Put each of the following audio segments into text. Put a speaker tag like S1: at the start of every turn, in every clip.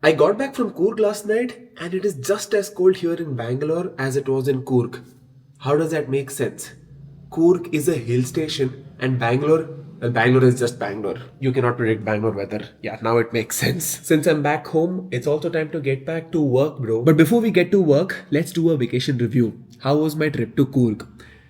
S1: I got back from Coorg last night and it is just as cold here in Bangalore as it was in Coorg. How does that make sense? Coorg is a hill station and Bangalore is just Bangalore. You cannot predict Bangalore weather. Yeah, now it makes sense. Since I'm back home, it's also time to get back to work, bro. But before we get to work, let's do a vacation review. How was my trip to Coorg?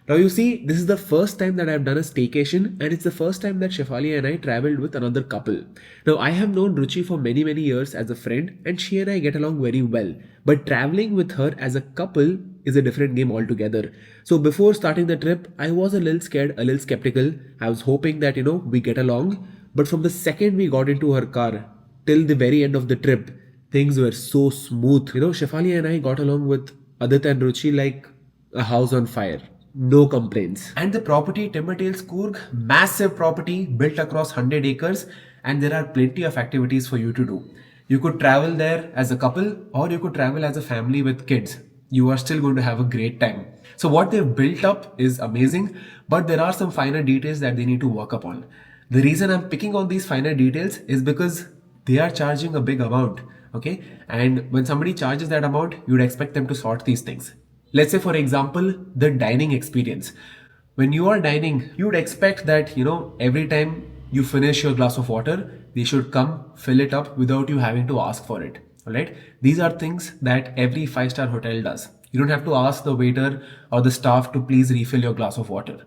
S1: Now you see, this is the first time that I've done a staycation and it's the first time that Shefali and I traveled with another couple. Now I have known Ruchi for many years as a friend and she and I get along very well. But traveling with her as a couple is a different game altogether. So before starting the trip, I was a little scared, a little skeptical. I was hoping that, we get along. But from the second we got into her car till the very end of the trip, things were so smooth. Shefali and I got along with Adit and Ruchi like a house on fire. No complaints. And the property, Timbertales Coorg, massive property built across 100 acres, and there are plenty of activities for you to do. You could travel there as a couple or you could travel as a family with kids. You are still going to have a great time. So what they've built up is amazing, but there are some finer details that they need to work upon. The reason I'm picking on these finer details is because they are charging a big amount. Okay, and when somebody charges that amount, you'd expect them to sort these things. Let's say, for example, the dining experience. When you are dining, you would expect that, every time you finish your glass of water, they should come fill it up without you having to ask for it. Alright? These are things that every 5-star hotel does. You don't have to ask the waiter or the staff to please refill your glass of water.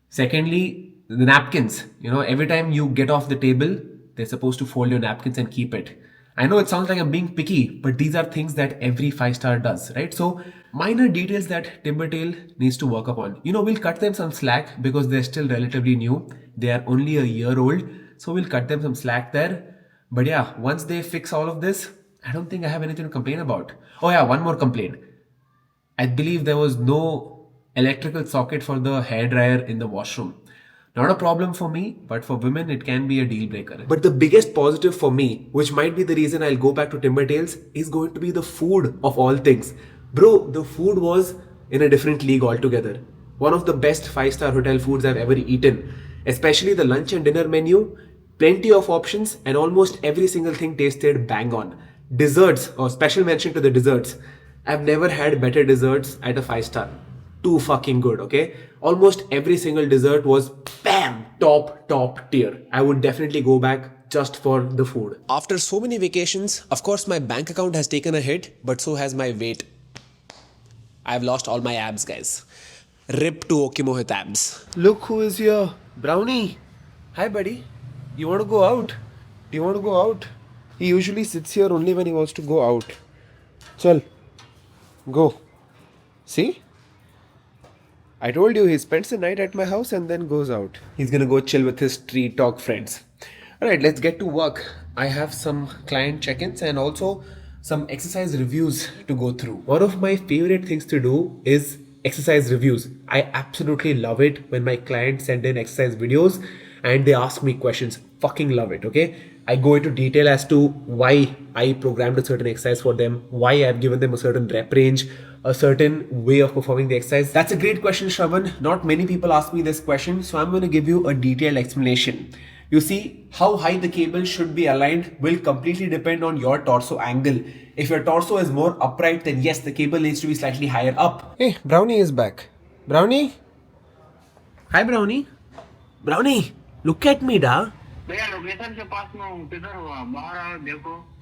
S1: Secondly, the napkins. Every time you get off the table, they're supposed to fold your napkins and keep it. I know it sounds like I'm being picky, but these are things that every 5-star does, right? So minor details that Timbertale needs to work upon. We'll cut them some slack because they're still relatively new. They are only a year old. So we'll cut them some slack there. But yeah, once they fix all of this, I don't think I have anything to complain about. Oh yeah, one more complaint. I believe there was no electrical socket for the hairdryer in the washroom. Not a problem for me, but for women, it can be a deal breaker. But the biggest positive for me, which might be the reason I'll go back to Timbertales, is going to be the food of all things. Bro, the food was in a different league altogether. One of the best 5-star hotel foods I've ever eaten. Especially the lunch and dinner menu. Plenty of options and almost every single thing tasted bang on. Desserts, or special mention to the desserts. I've never had better desserts at a 5-star. Too fucking good, okay? Almost every single dessert was bam, top tier. I would definitely go back just for the food. After so many vacations, of course my bank account has taken a hit, but so has my weight. I've lost all my abs, guys. Rip to Okimohit abs. Look who is here. Brownie. Hi, buddy. You want to go out? Do you want to go out? He usually sits here only when he wants to go out. Chal. Go. See? I told you he spends the night at my house and then goes out. He's gonna go chill with his street talk friends. Alright, let's get to work. I have some client check-ins and also some exercise reviews to go through. One of my favorite things to do is exercise reviews. I absolutely love it when my clients send in exercise videos and they ask me questions. Fucking love it, okay? I go into detail as to why I programmed a certain exercise for them, why I've given them a certain rep range, a certain way of performing the exercise. That's a great question, Shravan. Not many people ask me this question, so I'm going to give you a detailed explanation. You see, how high the cable should be aligned will completely depend on your torso angle. If your torso is more upright, then yes, the cable needs to be slightly higher up. Hey, Brownie is back. Brownie? Hi, Brownie. Brownie, look at me, da.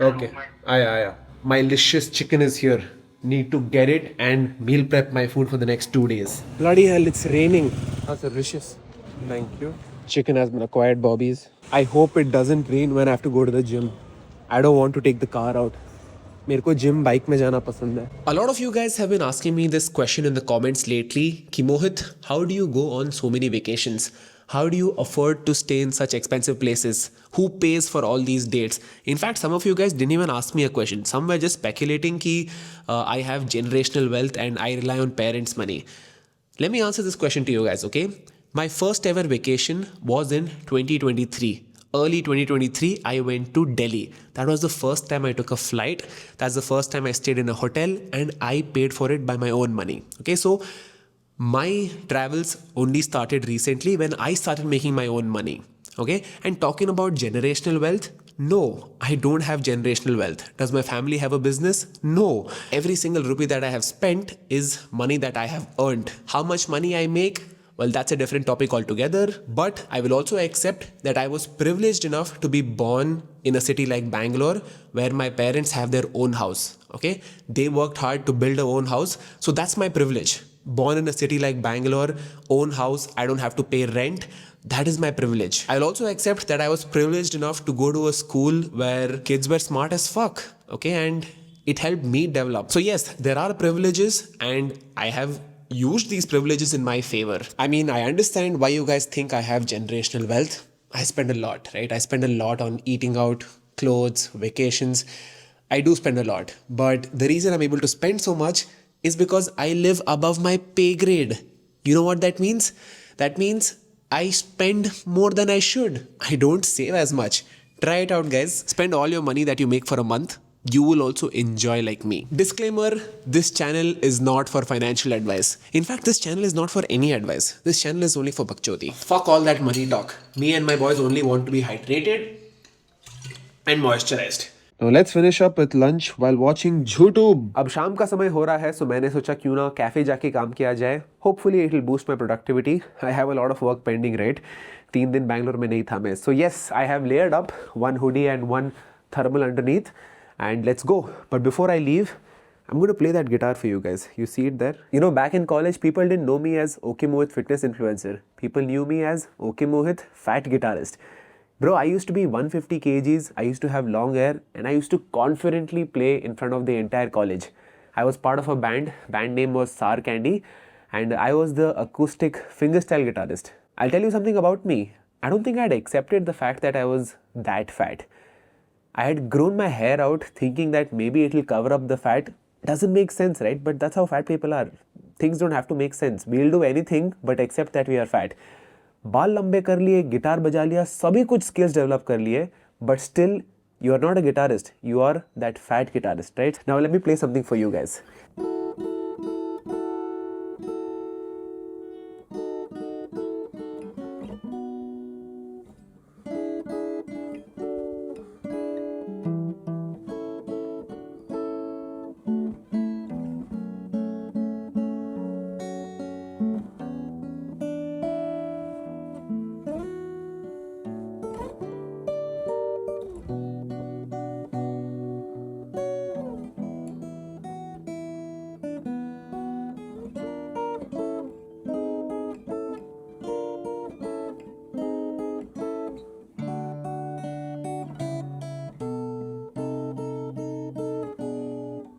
S1: Okay, aya. My delicious chicken is here. Need to get it and meal prep my food for the next 2 days. Bloody hell, it's raining. That's delicious. Thank you. Chicken has been acquired, Bobbies. I hope it doesn't rain when I have to go to the gym. I don't want to take the car out. मेरे को gym bike में जाना पसंद है. A lot of you guys have been asking me this question in the comments lately. Ki Mohit, how do you go on so many vacations? How do you afford to stay in such expensive places? Who pays for all these dates? In fact, some of you guys didn't even ask me a question. Some were just speculating ki I have generational wealth and I rely on parents' money. Let me answer this question to you guys, okay? My first ever vacation was in 2023. Early 2023, I went to Delhi. That was the first time I took a flight. That's the first time I stayed in a hotel and I paid for it by my own money. Okay, so my travels only started recently when I started making my own money. Okay, and talking about generational wealth, No, I don't have generational wealth. Does my family have a business? No. Every single rupee that I have spent is money that I have earned. How much money I make? Well, that's a different topic altogether. But I will also accept that I was privileged enough to be born in a city like Bangalore where my parents have their own house. Okay? They worked hard to build their own house. So that's my privilege. Born in a city like Bangalore, own house, I don't have to pay rent. That is my privilege. I'll also accept that I was privileged enough to go to a school where kids were smart as fuck. Okay, and it helped me develop. So yes, there are privileges and I have used these privileges in my favor. I mean, I understand why you guys think I have generational wealth. I spend a lot, right? I spend a lot on eating out, clothes, vacations. I do spend a lot. But the reason I'm able to spend so much is because I live above my pay grade. You know what that means? That means I spend more than I should. I don't save as much. Try it out, guys. Spend all your money that you make for a month. You will also enjoy like me. Disclaimer, this channel is not for financial advice. In fact, this channel is not for any advice. This channel is only for bakchoti. Fuck all that money talk. Me and my boys only want to be hydrated and moisturized. Now let's finish up with lunch while watching YouTube. अब शाम का समय हो रहा है, so मैंने सोचा क्यों ना कैफे जाके काम किया जाए. Hopefully it will boost my productivity. I have a lot of work pending, right? 3 दिन बैंगलोर में नहीं था मैं. So yes, I have layered up one hoodie and one thermal underneath, and let's go. But before I leave, I'm going to play that guitar for you guys. You see it there? You know, back in college, people didn't know me as OK Mohit fitness influencer. People knew me as OK Mohit fat guitarist. Bro, I used to be 150 kgs, I used to have long hair, and I used to confidently play in front of the entire college. I was part of a band name was Sour Candy, and I was the acoustic fingerstyle guitarist. I'll tell you something about me. I don't think I had accepted the fact that I was that fat. I had grown my hair out thinking that maybe it will cover up the fat. Doesn't make sense, right? But that's how fat people are. Things don't have to make sense. We'll do anything but accept that we are fat. बाल लंबे कर लिए, guitar बजा लिया, सभी कुछ skills develop कर लिए, but still you are not a guitarist, you are that fat guitarist, right? Now let me play something for you guys.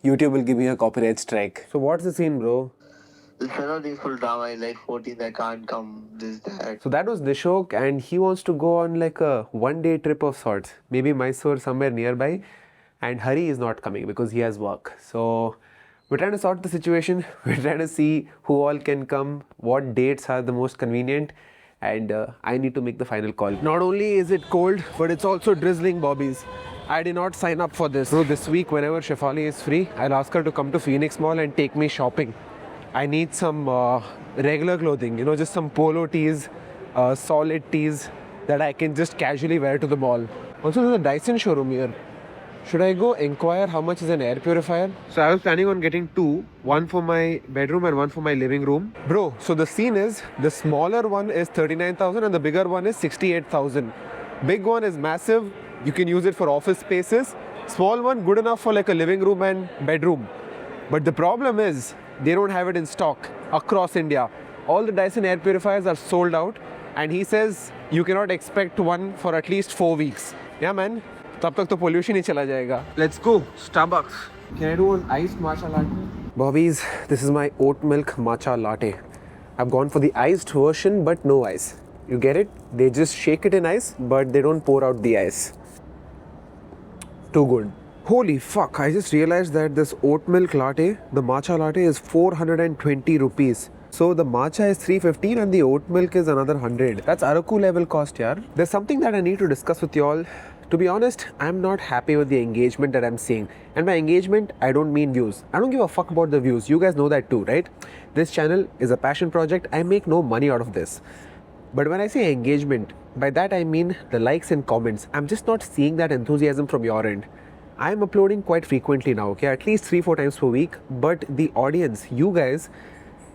S1: YouTube will give me a copyright strike. So what's the scene, bro?
S2: This is full drama. I like 14. I can't come. This, that.
S1: So that was Nishok, and he wants to go on like a one-day trip of sorts. Maybe Mysore, somewhere nearby. And Hari is not coming because he has work. So we're trying to sort the situation. We're trying to see who all can come, what dates are the most convenient. And I need to make the final call. Not only is it cold, but it's also drizzling, bobbies. I did not sign up for this. So this week, whenever Shefali is free, I'll ask her to come to Phoenix Mall and take me shopping. I need some regular clothing, you know, just some polo tees, solid tees that I can just casually wear to the mall. Also, there's a Dyson showroom here. Should I go inquire how much is an air purifier? So I was planning on getting two, one for my bedroom and one for my living room. Bro, so the scene is, the smaller one is 39,000 and the bigger one is 68,000. Big one is massive. You can use it for office spaces. Small one, good enough for like a living room and bedroom. But the problem is, they don't have it in stock across India. All the Dyson air purifiers are sold out. And he says, you cannot expect one for at least 4 weeks. Yeah, man. तब तक तो pollution ही चला जाएगा. Let's go. Starbucks. Can I do an iced matcha latte? Bobbies, this is my oat milk matcha latte. I've gone for the iced version, but no ice. You get it? They just shake it in ice, but they don't pour out the ice. Too good. Holy fuck, I just realized that this oat milk latte, the matcha latte is 420 rupees. So the matcha is 315 and the oat milk is another 100. That's Araku level cost, yaar. There's something that I need to discuss with y'all. To be honest, I'm not happy with the engagement that I'm seeing. And by engagement, I don't mean views. I don't give a fuck about the views. You guys know that too, right? This channel is a passion project. I make no money out of this. But when I say engagement, by that I mean the likes and comments. I'm just not seeing that enthusiasm from your end. I'm uploading quite frequently now, okay, at least 3-4 times per week. But the audience, you guys,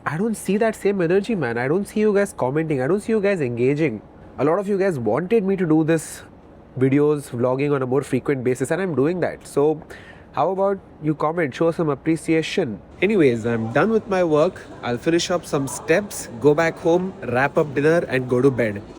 S1: I don't see that same energy, man. I don't see you guys commenting. I don't see you guys engaging. A lot of you guys wanted me to do this videos, vlogging on a more frequent basis, and I'm doing that. So how about you comment, show some appreciation. Anyways, I'm done with my work. I'll finish up some steps, go back home, wrap up dinner and go to bed.